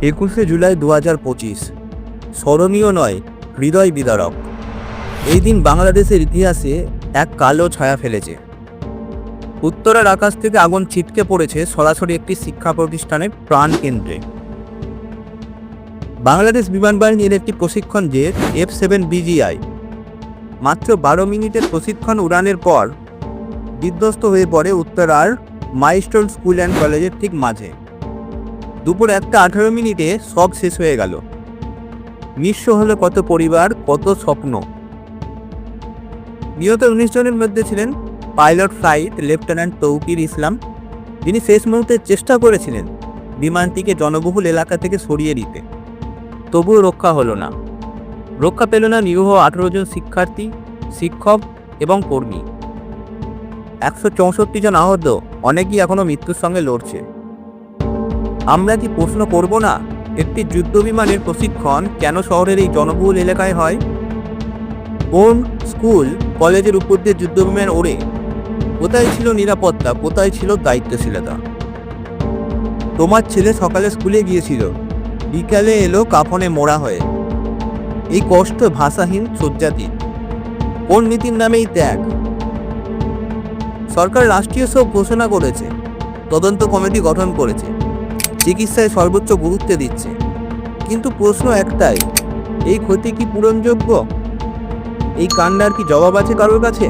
21শে জুলাই 2025 স্মরণীয় নয়, হৃদয় বিদারক। এই দিন বাংলাদেশের ইতিহাসে এক কালো ছায়া ফেলেছে। উত্তরের আকাশ থেকে আগুন ছিটকে পড়েছে সরাসরি একটি শিক্ষা প্রতিষ্ঠানের প্রাণকেন্দ্রে। বাংলাদেশ বিমান বাহিনীর একটি প্রশিক্ষণ জেট F-7BGI মাত্র 12 মিনিটের প্রশিক্ষণ উড়ানের পর বিধ্বস্ত হয়ে পড়ে উত্তরার মাইলস্টোন স্কুল অ্যান্ড কলেজের ঠিক মাঝে। দুপুর 1:18 সব শেষ হয়ে গেল। নিঃস্ব হলো কত পরিবার, কত স্বপ্ন। নিহত 19 জনের মধ্যে ছিলেন পাইলট ফ্লাইট লেফটেন্যান্ট তৌকির ইসলাম, যিনি শেষ মুহূর্তে চেষ্টা করেছিলেন বিমানটিকে জনবহুল এলাকা থেকে সরিয়ে দিতে। তবুও রক্ষা হলো না। রক্ষা পেল না নিরীহ 18 জন শিক্ষার্থী, শিক্ষক এবং কর্মী। 164 জন আহত, অনেকেই এখনো মৃত্যুর সঙ্গে লড়ছে। আমরা কি প্রশ্ন করব না, একটি যুদ্ধ বিমানের প্রশিক্ষণ কেন শহরের এই জনবহুল এলাকায় হয়? কোন স্কুল কলেজের উপর দিয়ে যুদ্ধ বিমান ওড়ে? কোথায় ছিল নিরাপত্তা, কোথায় ছিল দায়িত্বশীলতা? তোমার ছেলে সকালে স্কুলে গিয়েছিল, বিকালে এলো কাফনে মোড়া হয়ে। এই কষ্ট ভাষাহীন, শয্যাতীত। কোন নীতির নামে এই ত্যাগ? সরকার রাষ্ট্রীয় শোক ঘোষণা করেছে, তদন্ত কমিটি গঠন করেছে, চিকিৎসায় সর্বোচ্চ গুরুত্ব দিচ্ছে, কিন্তু প্রশ্ন একটাই, এই ক্ষতি কি পূরণযোগ্য? এই কান্ডার কি জবাব আছে কারোর কাছে?